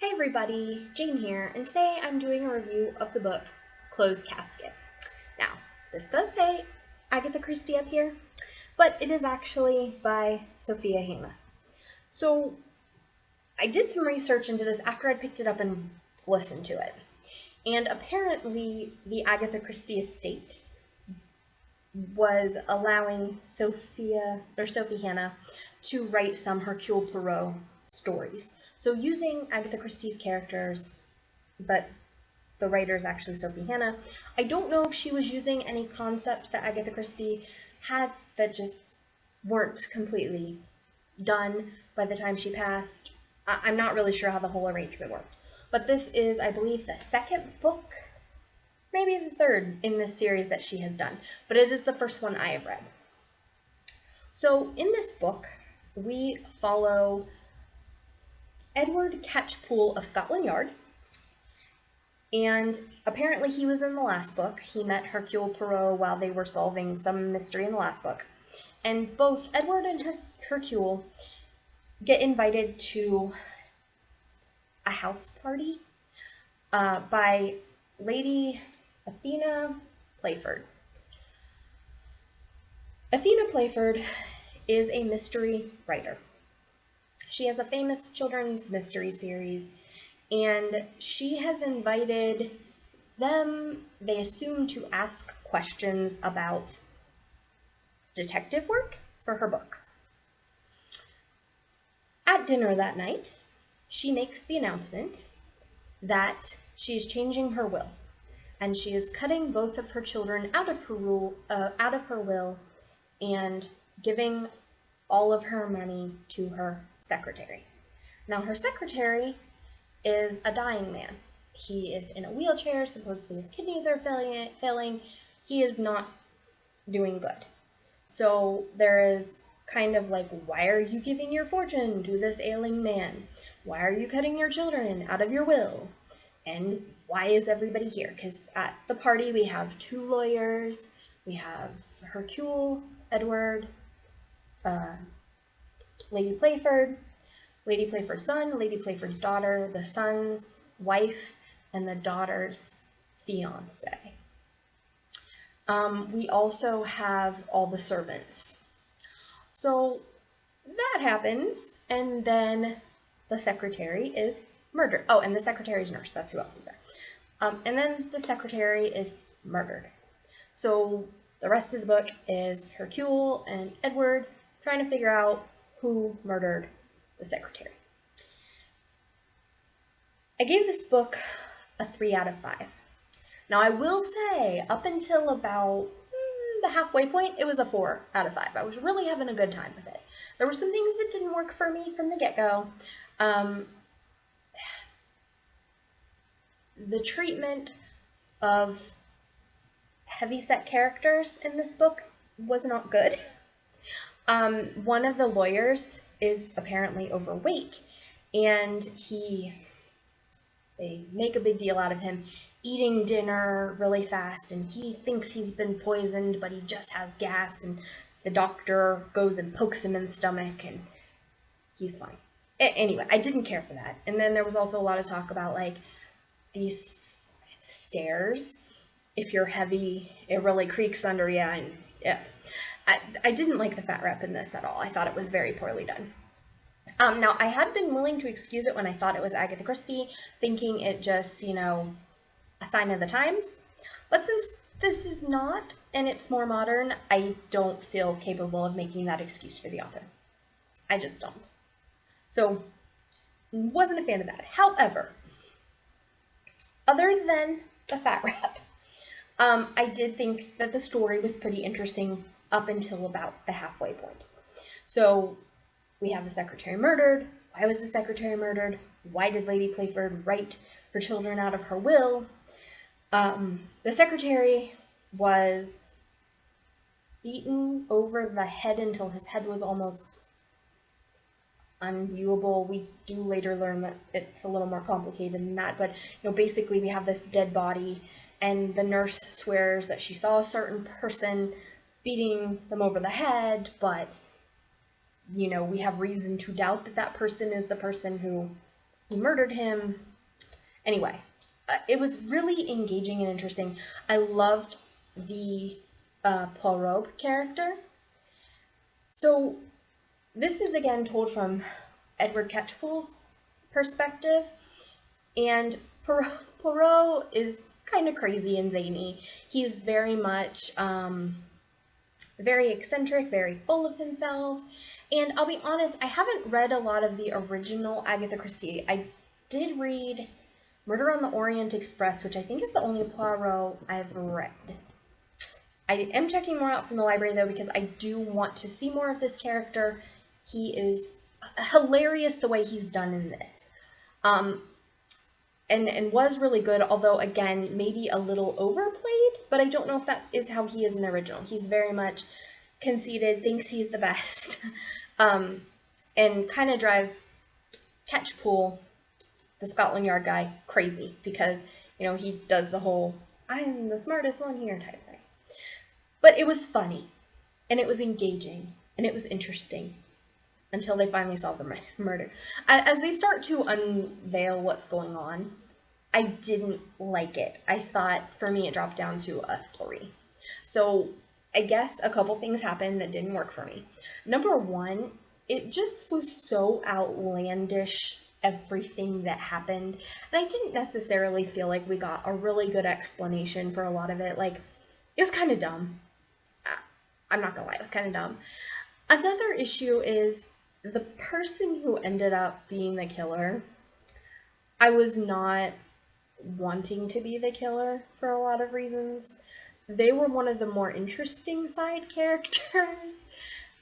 Hey everybody, Jane here, and today I'm doing a review of the book Closed Casket. Now, this does say Agatha Christie up here, but it is actually by Sophia Hannah. So, I did some research into this after I picked it up and listened to it. And apparently, the Agatha Christie estate was allowing Sophie Hannah to write some Hercule Poirot stories. So using Agatha Christie's characters, but the writer is actually Sophie Hannah. I don't know if she was using any concepts that Agatha Christie had that just weren't completely done by the time she passed. I'm not really sure how the whole arrangement worked. But this is, I believe, the second book, maybe the third in this series that she has done. But it is the first one I have read. So in this book, we follow Edward Catchpool of Scotland Yard. And apparently he was in the last book. He met Hercule Poirot while they were solving some mystery in the last book. And both Edward and Hercule get invited to a house party by Lady Athena Playford. Athena Playford is a mystery writer. She has a famous children's mystery series, and she has invited them, they assume, to ask questions about detective work for her books. At dinner that night, she makes the announcement that she is changing her will, and she is cutting both of her children out of her will and giving all of her money to her secretary. Now, her secretary is a dying man. He is in a wheelchair, supposedly his kidneys are failing. He is not doing good. So there is kind of like, why are you giving your fortune to this ailing man? Why are you cutting your children out of your will? And why is everybody here? Because at the party we have two lawyers. We have Hercule, Edward, Lady Playford, Lady Playford's son, Lady Playford's daughter, the son's wife, and the daughter's fiance. We also have all the servants. So that happens, and then the secretary is murdered. Oh, and the secretary's nurse, that's who else is there. And then the secretary is murdered. So the rest of the book is Hercule and Edward trying to figure out who murdered the secretary. I gave this book a 3 out of 5. Now I will say, up until about the halfway point, it was a 4 out of 5. I was really having a good time with it. There were some things that didn't work for me from the get-go. The treatment of heavyset characters in this book was not good. One of the lawyers is apparently overweight, and they make a big deal out of him eating dinner really fast, and he thinks he's been poisoned, but he just has gas, and the doctor goes and pokes him in the stomach, and he's fine. Anyway, I didn't care for that. And then there was also a lot of talk about, like, these stairs. If you're heavy, it really creaks under you, and yeah. I didn't like the fat rep in this at all. I thought it was very poorly done. Now, I had been willing to excuse it when I thought it was Agatha Christie, thinking it just, a sign of the times. But since this is not, and it's more modern, I don't feel capable of making that excuse for the author. I just don't. So, wasn't a fan of that. However, other than the fat rep, I did think that the story was pretty interesting up until about the halfway point. So we have the secretary murdered. Why was the secretary murdered? Why did Lady Playford write her children out of her will? The secretary was beaten over the head until his head was almost unviewable. We do later learn that it's a little more complicated than that, but basically we have this dead body, and the nurse swears that she saw a certain person beating them over the head, but we have reason to doubt that that person is the person who who murdered him. Anyway, it was really engaging and interesting. I loved the Poirot character. So this is again told from Edward Catchpole's perspective, and Poirot is kind of crazy and zany. He's very much very eccentric, very full of himself. And I'll be honest, I haven't read a lot of the original Agatha Christie. I did read Murder on the Orient Express, which I think is the only Poirot I've read. I am checking more out from the library, though, because I do want to see more of this character. He is hilarious the way he's done in this. And was really good, although, again, maybe a little overplayed, but I don't know if that is how he is in the original. He's very much conceited, thinks he's the best, and kind of drives Catchpole, the Scotland Yard guy, crazy, because, you know, he does the whole, I'm the smartest one here type thing. But it was funny, and it was engaging, and it was interesting, until they finally solve the murder. As they start to unveil what's going on, I didn't like it. I thought, for me, it dropped down to a 3. So I guess a couple things happened that didn't work for me. Number one, it just was so outlandish, everything that happened. And I didn't necessarily feel like we got a really good explanation for a lot of it. Like, it was kind of dumb. I'm not gonna lie, it was kind of dumb. Another issue is the person who ended up being the killer, I was not wanting to be the killer for a lot of reasons. They were one of the more interesting side characters.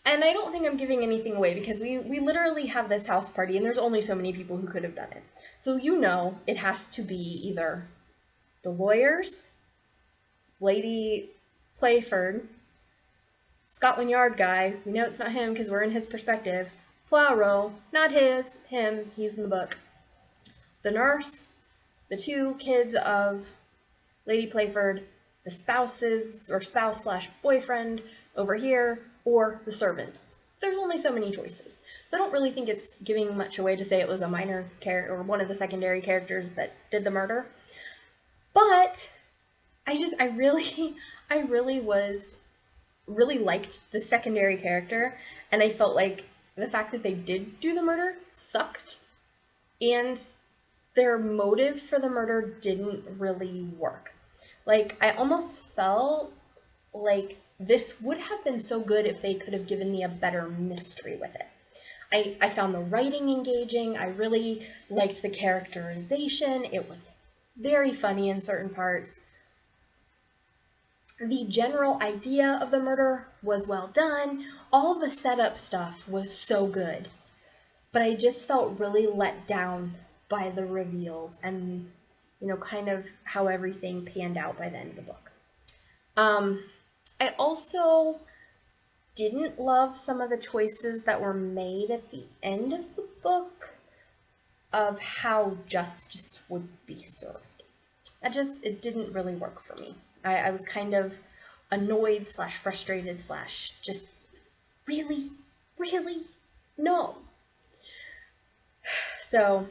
And I don't think I'm giving anything away, because we literally have this house party and there's only so many people who could have done it. So you know it has to be either the lawyers, Lady Playford, Scotland Yard guy, we know it's not him because we're in his perspective, Poirot, not him, he's in the book, the nurse, the 2 kids of Lady Playford, the spouses or spouse/boyfriend over here, or the servants. There's only so many choices. So I don't really think it's giving much away to say it was a minor character or one of the secondary characters that did the murder. But I really liked the secondary character, and I felt like the fact that they did do the murder sucked, and their motive for the murder didn't really work. Like, I almost felt like this would have been so good if they could have given me a better mystery with it. I found the writing engaging. I really liked the characterization. It was very funny in certain parts. The general idea of the murder was well done. All the setup stuff was so good. But I just felt really let down by the reveals and, you know, kind of how everything panned out by the end of the book. I also didn't love some of the choices that were made at the end of the book of how justice would be served. It didn't really work for me. I was kind of annoyed / frustrated / just, really? No. So,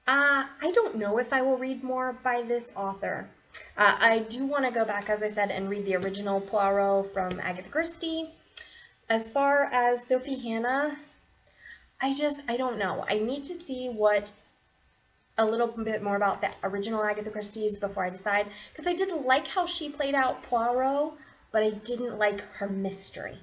I don't know if I will read more by this author. I do want to go back, as I said, and read the original Poirot from Agatha Christie. As far as Sophie Hannah, I don't know. I need to see a little bit more about the original Agatha Christie's before I decide, because I did like how she played out Poirot, but I didn't like her mystery.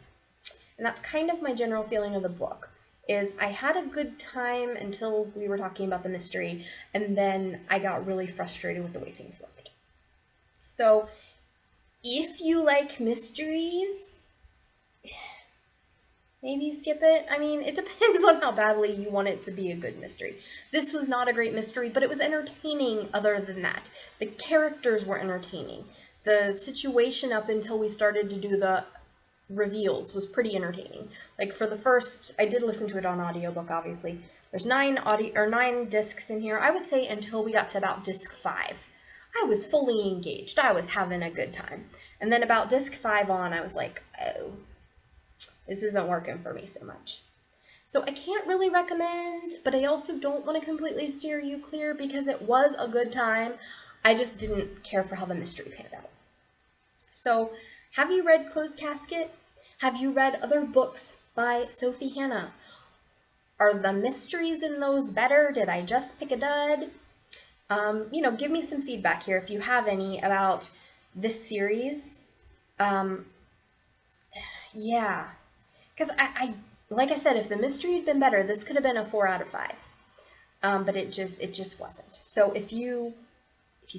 And that's kind of my general feeling of the book, is I had a good time until we were talking about the mystery, and then I got really frustrated with the way things worked. So, if you like mysteries, maybe skip it. I mean, it depends on how badly you want it to be a good mystery. This was not a great mystery, but it was entertaining other than that. The characters were entertaining. The situation up until we started to do the reveals was pretty entertaining. Like, for the first, I did listen to it on audiobook, obviously. There's 9 discs in here. I would say until we got to about disc 5. I was fully engaged. I was having a good time. And then about disc 5 on, I was like, oh, this isn't working for me so much. So I can't really recommend, but I also don't want to completely steer you clear because it was a good time. I just didn't care for how the mystery panned out. So, have you read Closed Casket? Have you read other books by Sophie Hannah? Are the mysteries in those better? Did I just pick a dud? Give me some feedback here if you have any about this series. Yeah, because like I said, if the mystery had been better, this could have been a 4 out of 5. But it just wasn't. So if you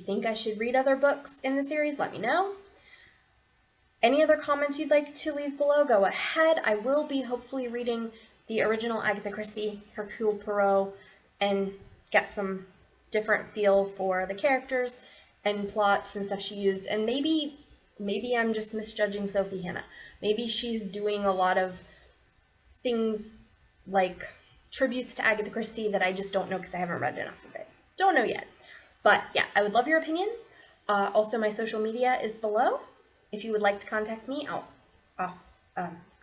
think I should read other books in the series, let me know. Any other comments you'd like to leave below, go ahead. I will be hopefully reading the original Agatha Christie, Hercule Poirot, and get some different feel for the characters and plots and stuff she used. And maybe I'm just misjudging Sophie Hannah. Maybe she's doing a lot of things like tributes to Agatha Christie that I just don't know because I haven't read enough of it. Don't know yet. But yeah, I would love your opinions. Also, my social media is below if you would like to contact me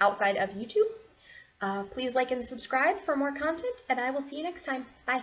outside of YouTube. Please like and subscribe for more content, and I will see you next time. Bye.